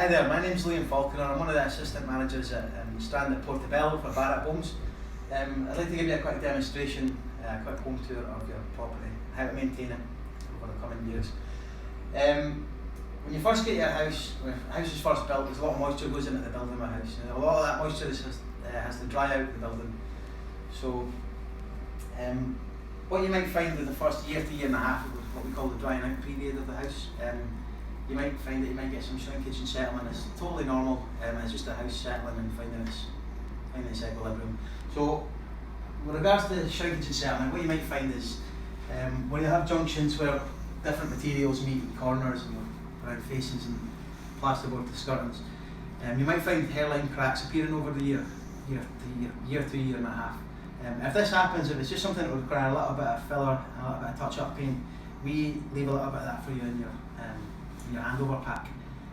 Hi there, my name's Liam Falconer. I'm one of the assistant managers at Strand at Portobello for Barratt Homes. I'd like to give you a quick demonstration, a quick home tour of your property, how to maintain it over the coming years. When you first get your house, when a house is first built, there's a lot of moisture goes into the building of a house. And a lot of that moisture has to dry out the building. So what you might find in the first year to year and a half, what we call the drying out period of the house, you might find that you might get some shrinkage and settlement. It's totally normal. It's just a house settling and finding its equilibrium. So with regards to shrinkage and settlement, what you might find is when you have junctions where different materials meet in corners and around facings and plasterboard to skirtings, you might find hairline cracks appearing over the year to year and a half. If this happens, if it's just something that will require a little bit of filler and a little bit of touch-up paint, we leave a little bit of that for you in your handover pack.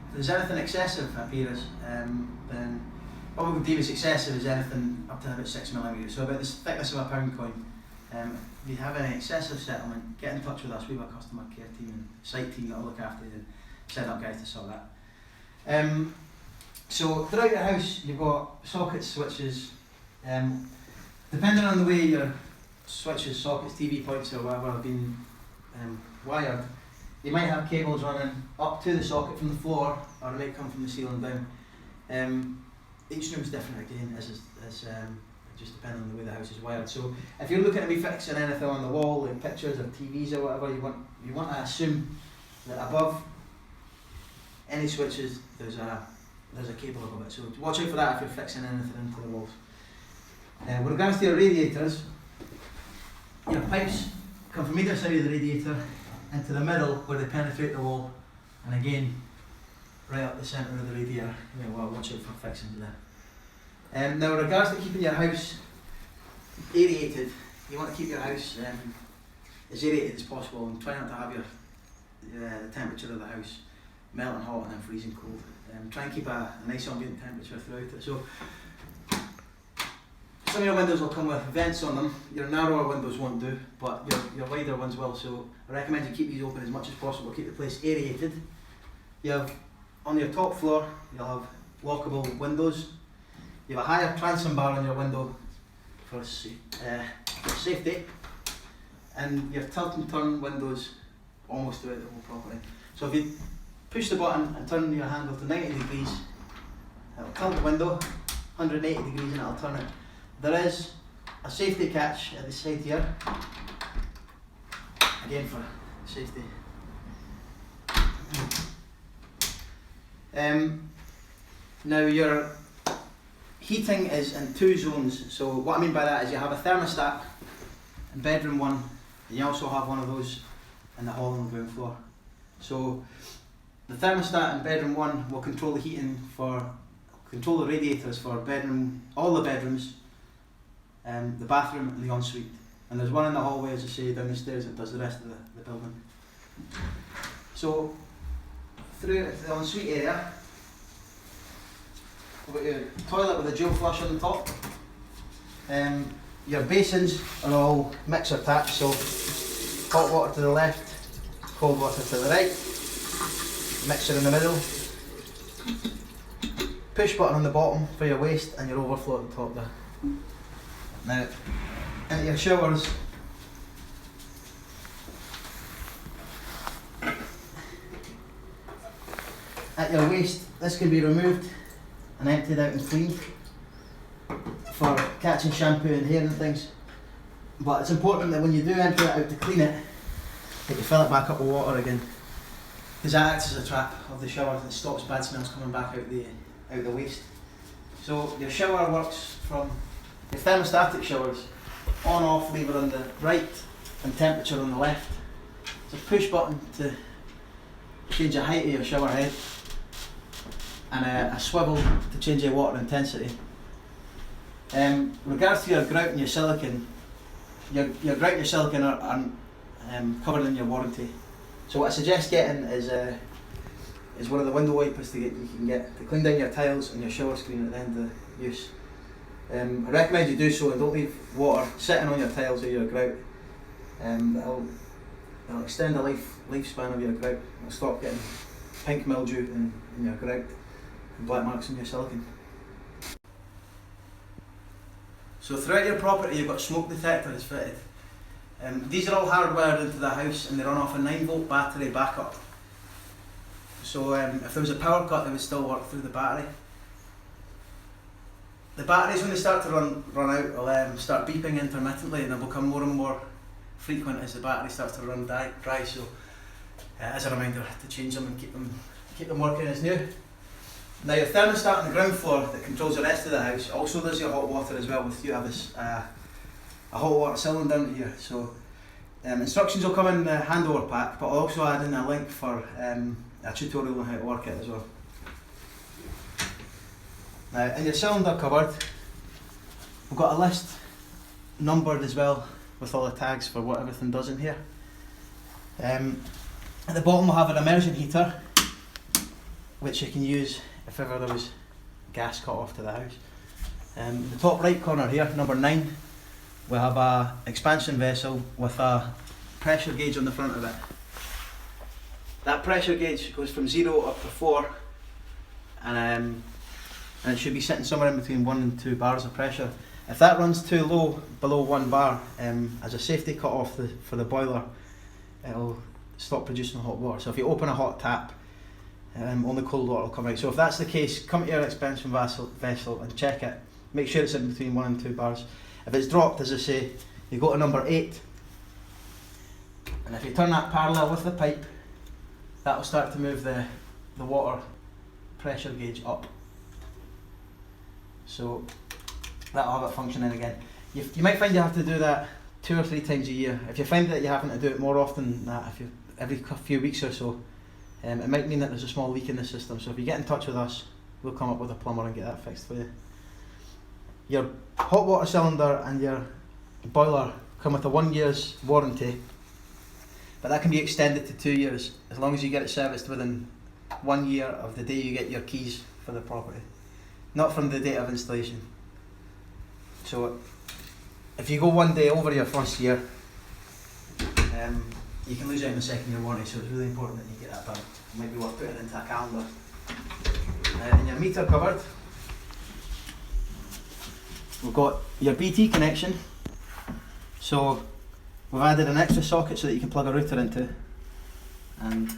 If there's anything excessive appears, then what we would deem as excessive is anything up to about 6mm, so about the thickness of a pound coin. If you have any excessive settlement, get in touch with us. We have a customer care team and site team that will look after you and send up guys to sort that. So throughout your house, you've got sockets, switches. Depending on the way your switches, sockets, TV points or whatever have been wired, you might have cables running up to the socket from the floor, or it might come from the ceiling down. Each room is different again, just depending on the way the house is wired. So if you're looking to be fixing anything on the wall, like pictures or TVs or whatever, you want to assume that above any switches there's a cable above it. So watch out for that if you're fixing anything into the walls. With regards to your radiators, your pipes come from either side of the radiator into the middle where they penetrate the wall, and again right up the centre of the radiator. Well, watch out for fixings there. Now with regards to keeping your house aerated, you want to keep your house as aerated as possible and try not to have the temperature of the house melting hot and then freezing cold. Try and keep a nice ambient temperature throughout it. So some of your windows will come with vents on them. Your narrower windows won't do, but your wider ones will. So I recommend you keep these open as much as possible. Keep the place aerated. You have on your top floor, you'll have lockable windows. You have a higher transom bar on your window for safety, and your tilt and turn windows almost throughout the whole property. So if you push the button and turn your handle to 90 degrees, it'll tilt the window 180 degrees and it'll turn it. There is a safety catch at the side here, again for safety. Now your heating is in two zones. So what I mean by that is you have a thermostat in bedroom 1, and you also have one of those in the hall on the ground floor. So the thermostat in bedroom 1 will control the heating control the radiators for all the bedrooms, the bathroom and the ensuite. And there's one in the hallway, as I say, down the stairs that does the rest of the building. So through the ensuite area, we've got your toilet with a dual flush on the top. Your basins are all mixer taps, so hot water to the left, cold water to the right, mixer in the middle, push button on the bottom for your waste, and your overflow at the top there. Now, into your showers, at your waste, this can be removed and emptied out and cleaned for catching shampoo and hair and things. But it's important that when you do empty it out to clean it, that you fill it back up with water again, because that acts as a trap of the shower that stops bad smells coming back out the waste. So your shower works from your thermostatic showers, on off lever on the right and temperature on the left. It's a push button to change the height of your shower head, and a swivel to change your water intensity. In regards to your grout and your silicone, your grout and your silicone are covered in your warranty. So what I suggest getting is one of the window wipers you can get to clean down your tiles and your shower screen at the end of use. I recommend you do so and don't leave water sitting on your tiles or your grout. It'll extend the lifespan of your grout. It'll stop getting pink mildew in your grout. and black marks on your silicone. So throughout your property you've got smoke detectors fitted. These are all hardwired into the house and they run off a 9-volt battery backup. So if there was a power cut they would still work through the battery. The batteries, when they start to run out, will start beeping intermittently and they'll become more and more frequent as the battery starts to run dry. So as a reminder to change them and keep them working as new. Now your thermostat on the ground floor that controls the rest of the house also does your hot water as well. With you have this a hot water cylinder down here. So instructions will come in the handover pack, but I'll also add in a link for a tutorial on how to work it as well. Now in your cylinder cupboard we've got a list numbered as well with all the tags for what everything does in here. At the bottom we'll have an immersion heater which you can use if ever there was gas cut off to the house. In the top right corner here, number 9, we have a expansion vessel with a pressure gauge on the front of it. That pressure gauge goes from 0 up to 4 and it should be sitting somewhere in between 1 and 2 bars of pressure. If that runs too low, below 1 bar, as a safety cut off for the boiler, it'll stop producing hot water. So if you open a hot tap, only cold water will come out. So if that's the case, come to your expansion vessel and check it. Make sure it's in between 1 and 2 bars. If it's dropped, as I say, you go to number 8, and if you turn that parallel with the pipe, that will start to move the water pressure gauge up. So that'll have it functioning again. You might find you have to do that 2 or 3 times a year. If you find that you're having to do it more often than that, every few weeks or so, it might mean that there's a small leak in the system. So if you get in touch with us, we'll come up with a plumber and get that fixed for you. Your hot water cylinder and your boiler come with a 1 year's warranty, but that can be extended to 2 years as long as you get it serviced within 1 year of the day you get your keys for the property, not from the date of installation. So if you go one day over your first year, you can lose out on the second year warranty, so it's really important that you get that done. It might be worth putting it into a calendar. In your meter cupboard, we've got your BT connection. So we've added an extra socket so that you can plug a router into, and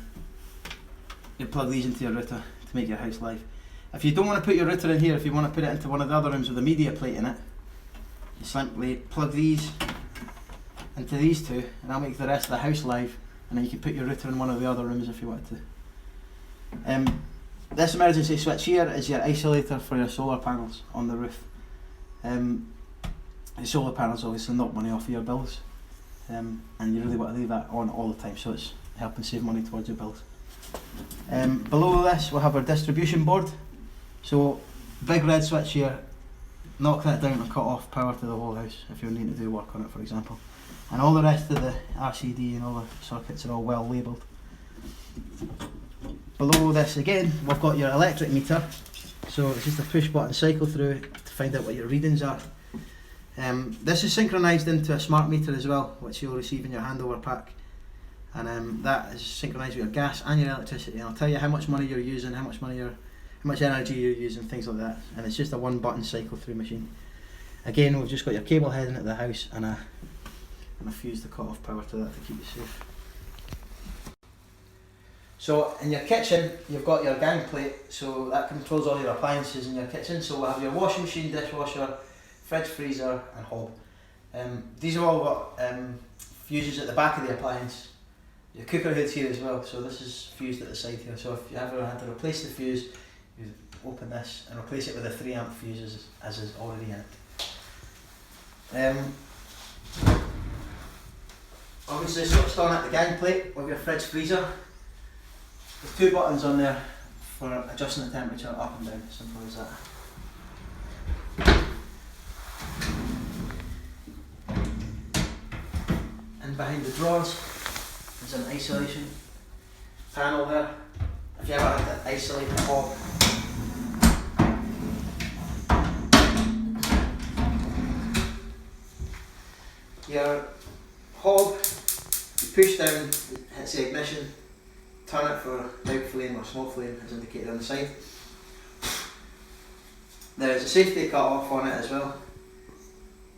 you plug these into your router to make your house live. If you don't want to put your router in here, if you want to put it into one of the other rooms with a media plate in it, you simply plug these into these two and that'll make the rest of the house live, and then you can put your router in one of the other rooms if you want to. This emergency switch here is your isolator for your solar panels on the roof. The solar panels obviously knock money off of your bills, and you really want to leave that on all the time, so it's helping save money towards your bills. Below this we'll have our distribution board. So big red switch here, knock that down and cut off power to the whole house if you're needing to do work on it, for example. And all the rest of the RCD and all the circuits are all well labelled. Below this again we've got your electric meter, so it's just a push button cycle through to find out what your readings are. This is synchronised into a smart meter as well, which you'll receive in your handover pack, and that is synchronised with your gas and your electricity, and I'll tell you how much money you're using, how much energy you're using, things like that. And it's just a 1 button cycle through machine. Again, we've just got your cable heading at the house and a fuse to cut off power to that to keep you safe. So in your kitchen you've got your gang plate, so that controls all your appliances in your kitchen. So we'll have your washing machine, dishwasher, fridge, freezer and hob. These have all got fuses at the back of the appliance. Your cooker hood's here as well, so this is fused at the side here. So if you ever had to replace the fuse, you open this and replace it with a 3 amp fuse as is already in it. Obviously switched on at the gang plate with your fridge freezer. There's 2 buttons on there for adjusting the temperature up and down, simple as that. And behind the drawers there's an isolation panel there. If you ever had to isolate the hob, your hob, you push down, hits the ignition, turn it for light flame or small flame as indicated on the side. There's a safety cut off on it as well,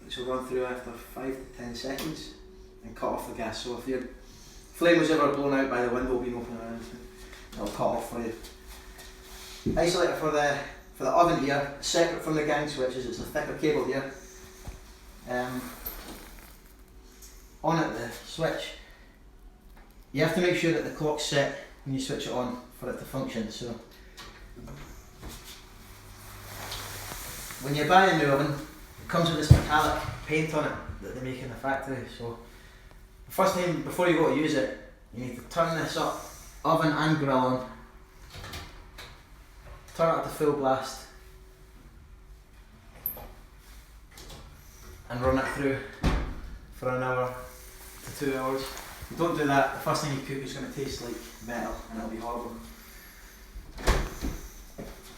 which will run through after 5 to 10 seconds and cut off the gas. So if your flame was ever blown out by the window being open or anything, it'll cut off for you. Isolator for the oven here, separate from the gang switches. It's a thicker cable here. On it, the switch, you have to make sure that the clock's set when you switch it on for it to function. So when you buy a new oven, it comes with this metallic paint on it that they make in the factory. So the first time before you go to use it, you need to turn this up, oven and grill on, turn it up to full blast and run it through for an hour to 2 hours. If you don't do that, the first thing you cook is going to taste like metal and it'll be horrible.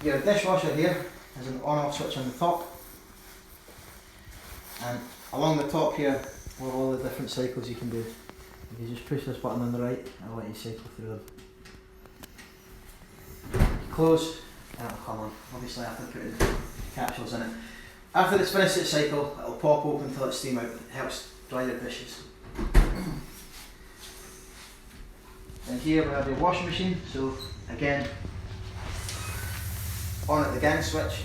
Your dishwasher here has an on-off switch on the top, and along the top here are all the different cycles you can do. If you just push this button on the right, it'll let you cycle through them. You close and it'll come on. Obviously after putting capsules in it. After it's finished its cycle, it'll pop open until it's steam out. It helps dry your dishes. And here we have your washing machine. So again, on at the gang switch,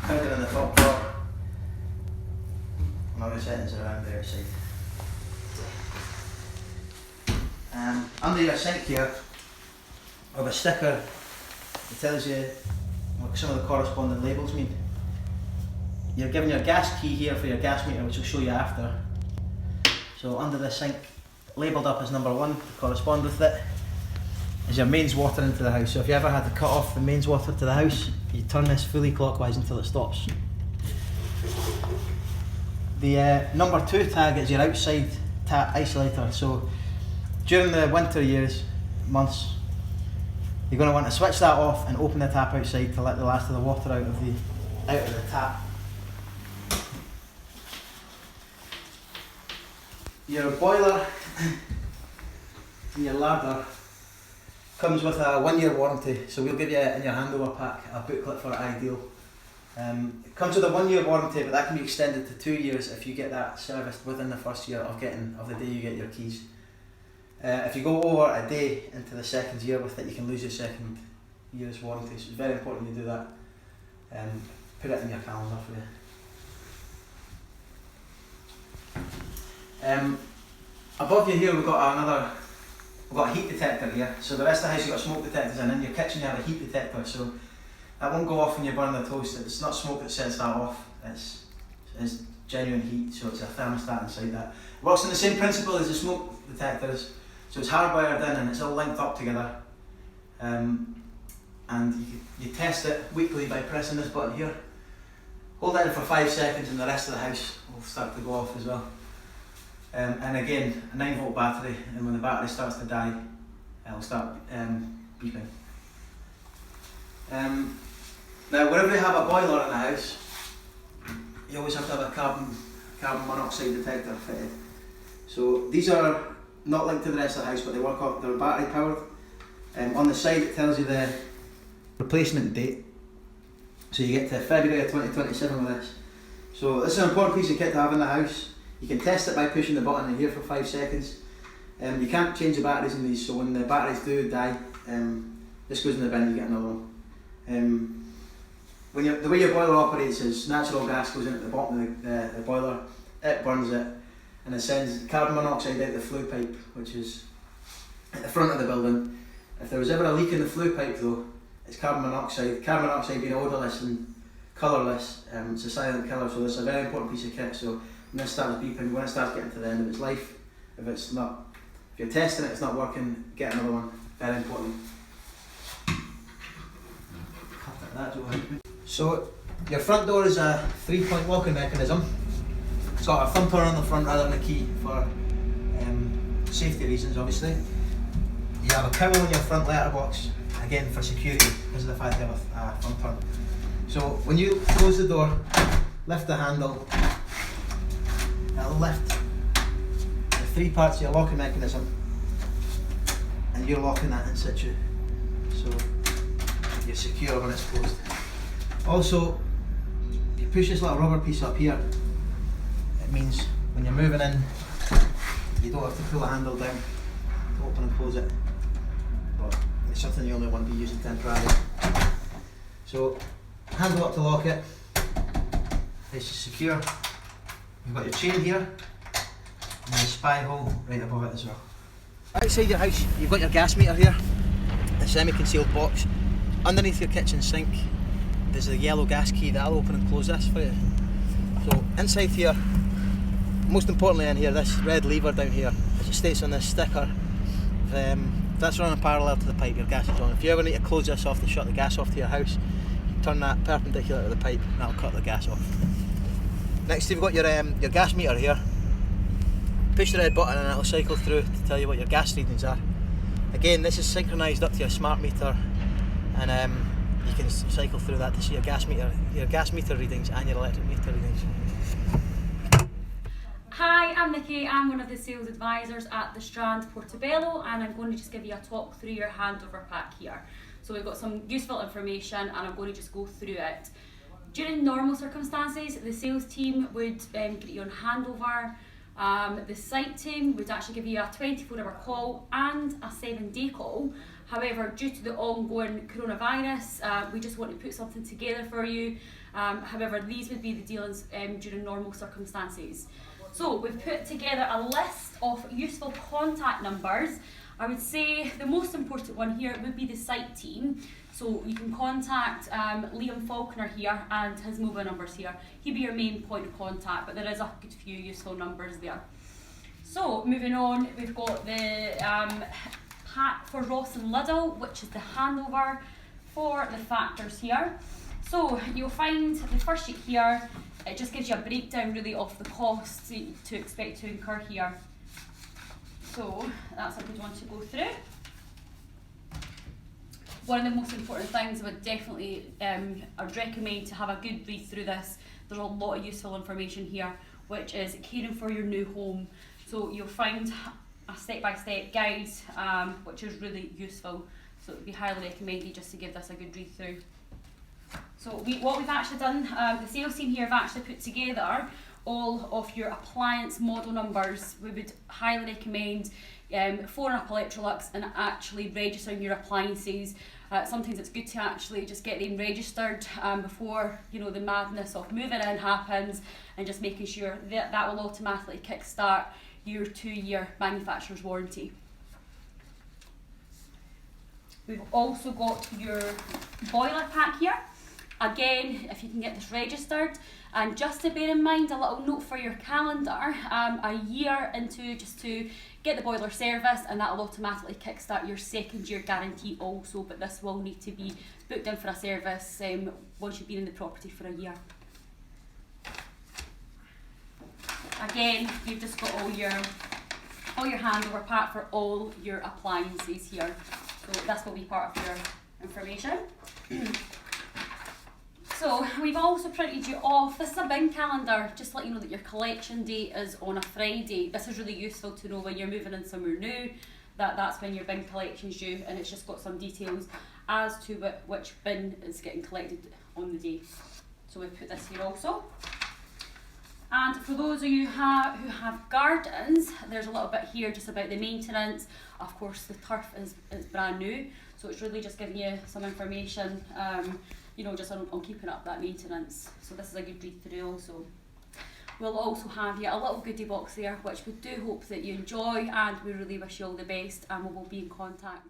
powder in the top drawer, and all your settings are around the outside. Under your sink here, we have a sticker that tells you what some of the corresponding labels mean. You're given your gas key here for your gas meter, which will show you after. So under the sink, labelled up as number 1 to correspond with it, is your mains water into the house. So if you ever had to cut off the mains water to the house, you turn this fully clockwise until it stops. The number 2 tag is your outside tap isolator. So during the winter months, you're going to want to switch that off and open the tap outside to let the last of the water out of the tap. Your boiler and your larder comes with a 1-year warranty, so we'll give you in your handover pack a booklet for Ideal. It comes with a 1-year warranty, but that can be extended to 2 years if you get that serviced within the first year of the day you get your keys. If you go over a day into the second year with it, you can lose your second year's warranty, so it's very important you do that. Put it in your calendar for you. Above you here we've got a heat detector here. So the rest of the house you've got smoke detectors in your kitchen you have a heat detector, so that won't go off when you burn the toast. It's not smoke that sets that off, it's genuine heat, so it's a thermostat inside that. It works on the same principle as the smoke detectors, so it's hardwired in and it's all linked up together. And you test it weekly by pressing this button here. Hold it in for 5 seconds and the rest of the house will start to go off as well. And again, a 9-volt battery, and when the battery starts to die, it'll start beeping. Now, wherever you have a boiler in the house, you always have to have a carbon monoxide detector fitted. So these are not linked to the rest of the house, but they're battery powered. On the side it tells you the replacement date, so you get to February of 2027 with this. So this is an important piece of kit to have in the house. You can test it by pushing the button in here for 5 seconds. You can't change the batteries in these, so when the batteries do die, this goes in the bin, you get another one. The way your boiler operates is natural gas goes in at the bottom of the boiler, it burns it, and it sends carbon monoxide out the flue pipe, which is at the front of the building. If there was ever a leak in the flue pipe though, it's carbon monoxide. Carbon monoxide being odourless and colourless, it's a silent killer, so this is a very important piece of kit. So when this starts beeping, when it starts getting to the end of its life, if you're testing it, it's not working, get another one. Very important. So your front door is a 3-point locking mechanism. It's got a thumb turn on the front rather than a key for safety reasons, obviously. You have a cowl in your front letterbox, again for security, because of the fact you have a thumb turn. So when you close the door, lift the handle, it'll lift the 3 parts of your locking mechanism, and you're locking that in situ. So you're secure when it's closed. Also, if you push this little rubber piece up here, it means when you're moving in, you don't have to pull the handle down to open and close it. But it's something you only want to be using temporarily. So, handle up to lock it. It's secure. You've got your chain here, and the spy hole right above it as well. Outside your house, you've got your gas meter here, the semi-concealed box. Underneath your kitchen sink, there's a yellow gas key that'll open and close this for you. So inside here, most importantly in here, this red lever down here, as it states on this sticker, that's running parallel to the pipe your gas is on. If you ever need to close this off to shut the gas off to your house, you turn that perpendicular to the pipe and that'll cut the gas off. Next you've got your gas meter here. Push the red button and it'll cycle through to tell you what your gas readings are. Again, this is synchronised up to your smart meter, and you can cycle through that to see your gas meter readings and your electric meter readings. Hi, I'm Nikki. I'm one of the sales advisors at the Strand Portobello, and I'm going to just give you a talk through your handover pack here. So we've got some useful information and I'm going to just go through it. During normal circumstances, the sales team would get you on handover. The site team would actually give you a 24-hour call and a 7-day call. However, due to the ongoing coronavirus, we just want to put something together for you. However, these would be the dealings during normal circumstances. So we've put together a list of useful contact numbers. I would say the most important one here would be the site team. So you can contact Liam Faulkner here and his mobile numbers here. He'll be your main point of contact, but there is a good few useful numbers there. So moving on, we've got the pack for Ross and Liddell, which is the handover for the factors here. So you'll find the first sheet here, it just gives you a breakdown really of the costs to expect to incur here. So that's a good one to go through. One of the most important things I would definitely I'd recommend to have a good read through this. There's a lot of useful information here, which is caring for your new home. So you'll find a step-by-step guide, which is really useful. So it would be highly recommended just to give this a good read through. So what we've actually done, the sales team here have actually put together all of your appliance model numbers. We would highly recommend phoning up Electrolux and actually registering your appliances. Sometimes it's good to actually just get them registered before the madness of moving in happens, and just making sure that will automatically kickstart your 2-year manufacturer's warranty. We've also got your boiler pack here. Again, if you can get this registered, and just to bear in mind, a little note for your calendar, a year into just to get the boiler service, and that will automatically kickstart your 2nd year guarantee also, but this will need to be booked in for a service once you've been in the property for a year. Again, you've just got all your handover pack for all your appliances here, so this will be part of your information. So we've also printed you off, this is a bin calendar, just to let you know that your collection date is on a Friday. This is really useful to know when you're moving in somewhere new, that's when your bin collection's due, and it's just got some details as to which bin is getting collected on the day. So we've put this here also. And for those of you who have gardens, there's a little bit here just about the maintenance. Of course, the turf is brand new, so it's really just giving you some information just on keeping up that maintenance. So this is a good read through also. We'll also have a little goodie box there, which we do hope that you enjoy, and we really wish you all the best, and we will be in contact.